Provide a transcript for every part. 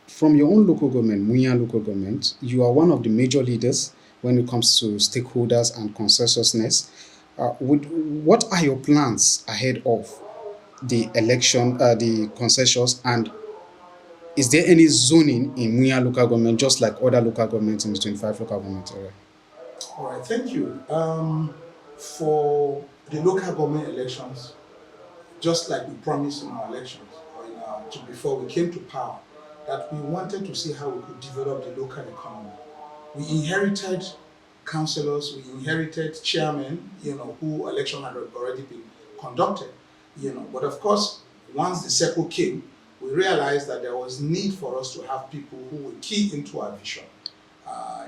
from your own local government, Munya local government, you are one of the major leaders when it comes to stakeholders and consensusness. What are your plans ahead of the election, the consensus, and is there any zoning in Munya local government, just like other local governments in the 25 local government area? All right, thank you. For the local government elections, just like we promised in our elections, or before we came to power, that we wanted to see how we could develop the local economy. We inherited councillors, we inherited chairmen, who election had already been conducted, But of course, once the circle came, we realized that there was need for us to have people who would key into our vision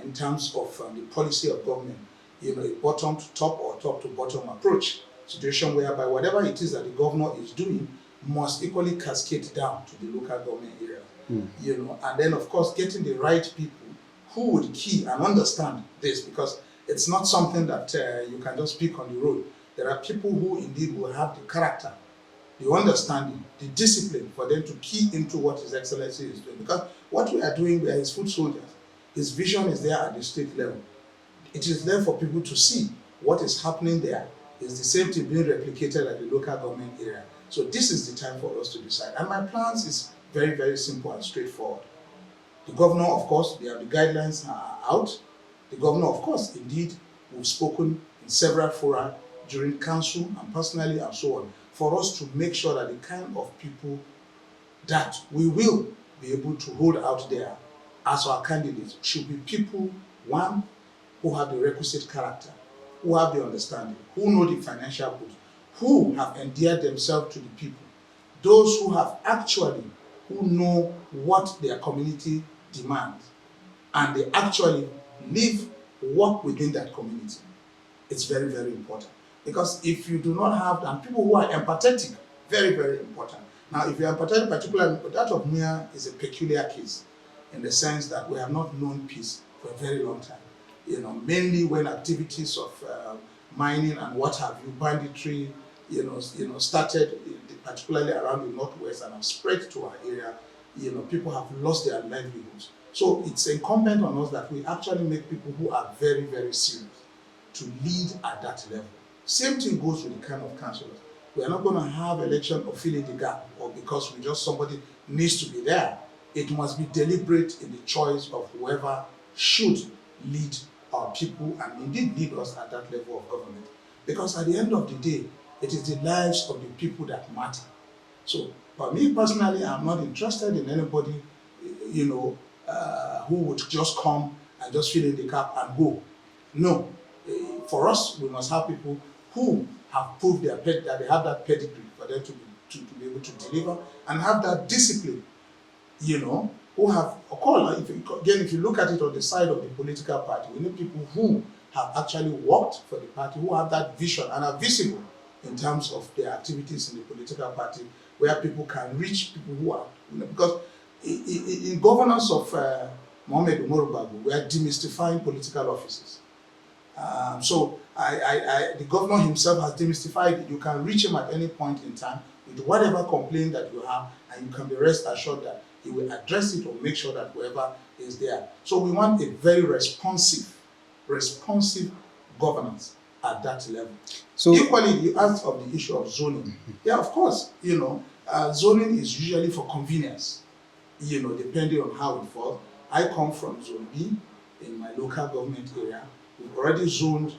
in terms of the policy of government, a bottom to top or top to bottom approach, situation whereby whatever it is that the governor is doing must equally cascade down to the local government area, and then of course getting the right people who would key and understand this, because it's not something that you can just pick on the road. There are people who indeed will have the character, the understanding, the discipline for them to key into what His Excellency is doing. Because what we are doing, we are his foot soldiers. His vision is there at the state level. It is there for people to see what is happening there. It's the same thing being replicated at the local government area. So this is the time for us to decide. And my plans is very, very simple and straightforward. The governor, of course, the guidelines are out. The governor, of course, indeed, we've spoken in several fora during council and personally and so on, for us to make sure that the kind of people that we will be able to hold out there as our candidates should be people, one, who have the requisite character, who have the understanding, who know the financial goods, who have endeared themselves to the people, those who have actually, who know what their community demands, and they actually live, work within that community. It's very, very important. Because if you do not have, and people who are empathetic, very, very important. Now, if you're empathetic, particularly, that of Munya is a peculiar case in the sense that we have not known peace for a very long time. Mainly when activities of mining and what have you, banditry, started, particularly around the northwest and have spread to our area, people have lost their livelihoods. So it's incumbent on us that we actually make people who are very, very serious to lead at that level. Same thing goes with the kind of councillors. We are not going to have election or fill in the gap or because we just somebody needs to be there. It must be deliberate in the choice of whoever should lead our people and indeed lead us at that level of government. Because at the end of the day, it is the lives of the people that matter. So for me personally, I'm not interested in anybody, who would just come and just fill in the gap and go. No. For us, we must have people who have proved that they have that pedigree for them to be able to deliver and have that discipline, who have a call. If you look at it on the side of the political party, we need people who have actually worked for the party, who have that vision and are visible in terms of their activities in the political party, where people can reach people who are, because in governance of Mohamed Umaru Bago, we are demystifying political offices. So the governor himself has demystified it. You can reach him at any point in time with whatever complaint that you have, and you can be rest assured that he will address it or make sure that whoever is there. So we want a very responsive governance at that level. So equally, you asked of the issue of zoning. Yeah, of course, zoning is usually for convenience, depending on how it falls. I come from Zone B in my local government area. We've already zoned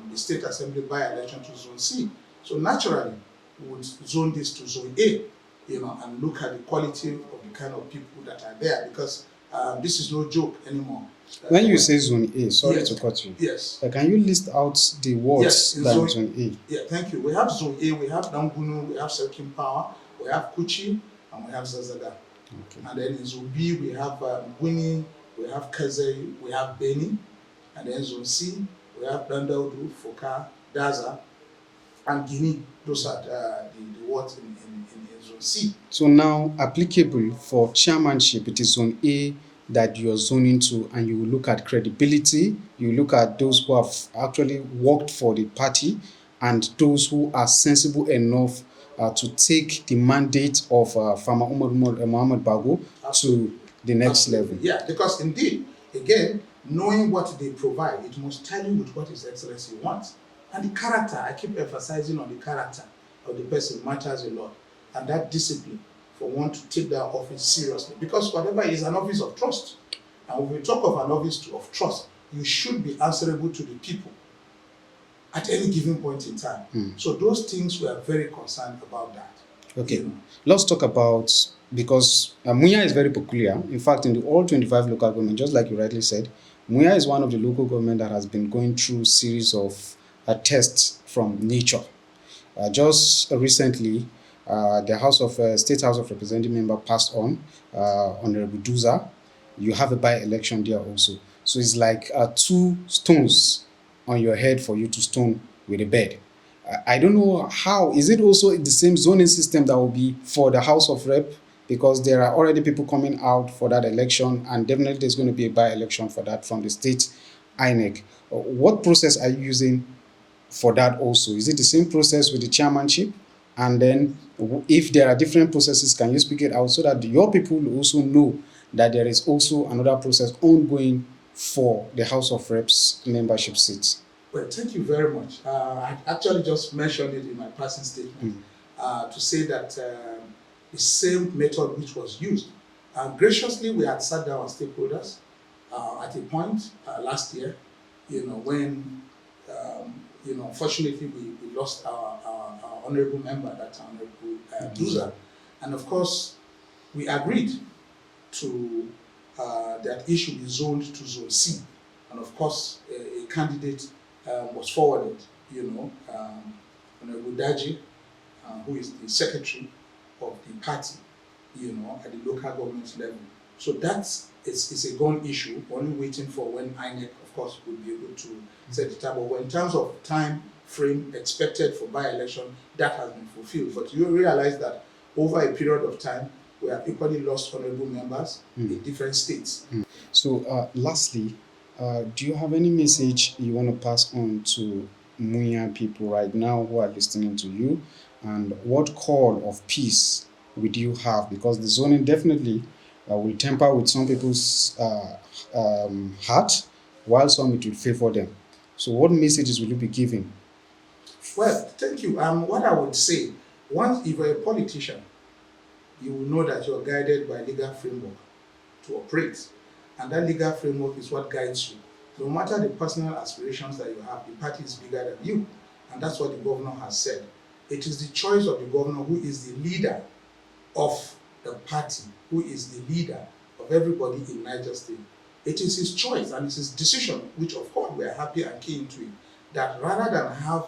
the State Assembly by-election to Zone C. So naturally, we would zone this to Zone A, and look at the quality of the kind of people that are there, because this is no joke anymore. When you say Zone A, sorry to cut you. Yes. Can you list out the wards that are Zone A? Yeah, thank you. We have Zone A, we have Dangunu, we have Serkim Power, we have Kuchi, and we have Zazaga. Okay. And then in Zone B, we have Gwini, we have Kaze, we have Beni. And then Zone C, we have Dandaudu, Foka, Daza, and Guinea. Those are the wards in Zone C. So now, applicable for chairmanship, it is Zone A that you're zoning to, and you look at credibility, you look at those who have actually worked for the party, and those who are sensible enough to take the mandate of Farmer Mohamed Bago to the next Absolutely. level. Yeah, because indeed, again, knowing what they provide, it must tally with what His Excellency wants. And the character, I keep emphasizing on the character of the person matters a lot. And that discipline for one to take that office seriously. Because whatever is an office of trust. And when we talk of an office of trust, you should be answerable to the people at any given point in time. So those things we are very concerned about that. Okay, You know. let's talk about, because Munya is very peculiar. In fact, in the all 25 local government, just like you rightly said, Munya is one of the local government that has been going through series of tests from nature. Just recently, the State House of Representative member passed on, Honorable Duza. You have a by-election there also. So it's like two stones on your head for you to stone with a bed. I don't know how. Is it also the same zoning system that will be for the House of Rep? Because there are already people coming out for that election, and definitely there's going to be a by-election for that from the state INEC. What process are you using for that also? Is it the same process with the chairmanship? And then if there are different processes, can you speak it out so that your people will also know that there is also another process ongoing for the House of Reps membership seats? Well, thank you very much. I actually just mentioned it in my passing statement to say that the same method which was used. Graciously, we had sat down as stakeholders at a point last year, when, unfortunately, we lost our honorable member, that Honorable Duza. And of course, we agreed to that it should be zoned to Zone C. And of course, a candidate was forwarded, Honorable Daji, who is the secretary of the party, at the local government level. So it's a gone issue, only waiting for when INEC, of course, will be able to set the time. But in terms of time frame expected for by-election, that has been fulfilled. But you realize that over a period of time, we have equally lost honorable members in different states. So lastly, do you have any message you want to pass on to Munya people right now who are listening to you? And what call of peace would you have? Because the zoning definitely will temper with some people's heart, while some it will favor them. So what messages will you be giving? Well, thank you. What I would say, once if you're a politician, you will know that you're guided by legal framework to operate. And that legal framework is what guides you. No matter the personal aspirations that you have, the party is bigger than you. And that's what the governor has said. It is the choice of the governor who is the leader of the party, who is the leader of everybody in Niger State. It is his choice and it's his decision, which of course we are happy and keen to it, that rather than have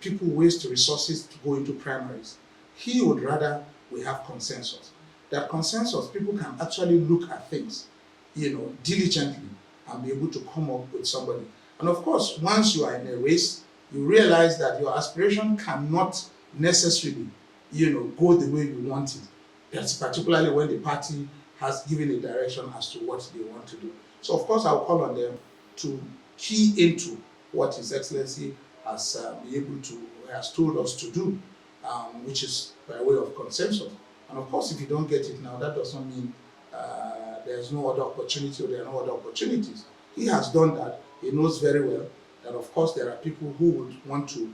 people waste resources to go into primaries, he would rather we have consensus. That consensus, people can actually look at things, diligently and be able to come up with somebody. And of course, once you are in a race, you realize that your aspiration cannot necessarily, go the way you want it. That's particularly when the party has given a direction as to what they want to do. So of course, I'll call on them to key into what His Excellency has has told us to do, which is by way of consensus. And of course, if you don't get it now, that does not mean there's no other opportunity or there are no other opportunities. He has done that. He knows very well that, of course, there are people who would want to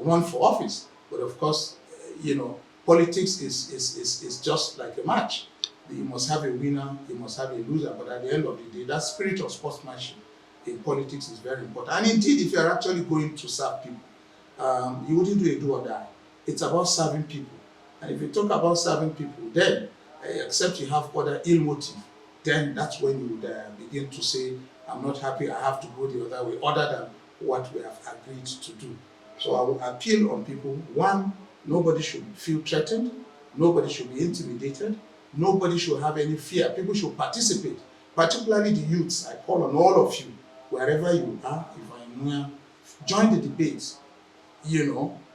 run for office. But of course, politics is just like a match. You must have a winner, you must have a loser. But at the end of the day, that spirit of sportsmanship in politics is very important. And indeed, if you're actually going to serve people, you wouldn't do a do or die. It's about serving people. And if you talk about serving people, then, except you have other ill motive, then that's when you would begin to say, I'm not happy, I have to go the other way, other than what we have agreed to do. So I will appeal on people. One, nobody should feel threatened. Nobody should be intimidated. Nobody should have any fear. People should participate, particularly the youths. I call on all of you, wherever you are, if I'm near, join the debates.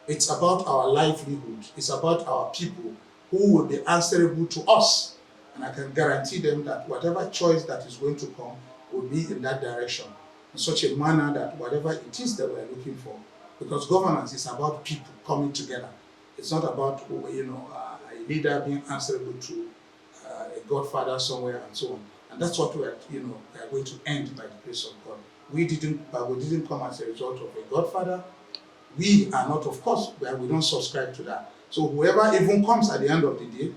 It's about our livelihood. It's about our people who will be answerable to us. And I can guarantee them that whatever choice that is going to come will be in that direction, in such a manner that whatever it is that we're looking for, because governance is about people coming together. It's not about, a leader being answerable to a godfather somewhere and so on. And that's what we are, we are going to end by the grace of God. We didn't come as a result of a godfather. We are not, of course, we don't subscribe to that. So whoever even comes at the end of the day,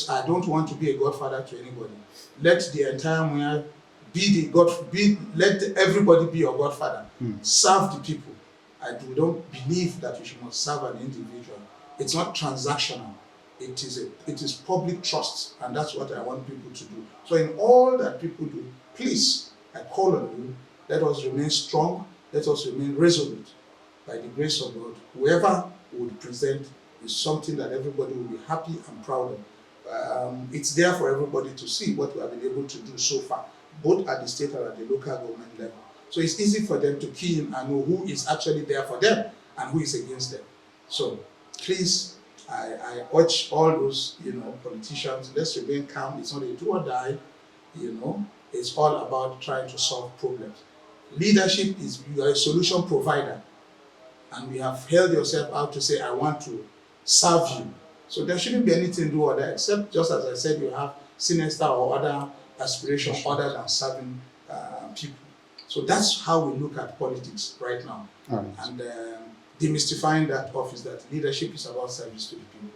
I don't want to be a godfather to anybody. Let the entire Munya let everybody be your godfather. Serve the people. We don't believe that you should not serve an individual. It's not transactional. It is public trust, and that's what I want people to do. So in all that people do, please, I call on you, let us remain strong, let us remain resolute. By the grace of God, whoever would present is something that everybody will be happy and proud of. It's there for everybody to see what we have been able to do so far, both at the state and at the local government level. So it's easy for them to key in and know who is actually there for them and who is against them. So please, I urge all those politicians, let's remain calm. It's not a do or die, it's all about trying to solve problems. Leadership is, you are a solution provider, and we have held yourself out to say, I want to serve you. So there shouldn't be anything do or die, except just as I said, you have sinister or other aspirations other than serving people. So that's how we look at politics right now. All right. And demystifying that office, that leadership is about service to the people.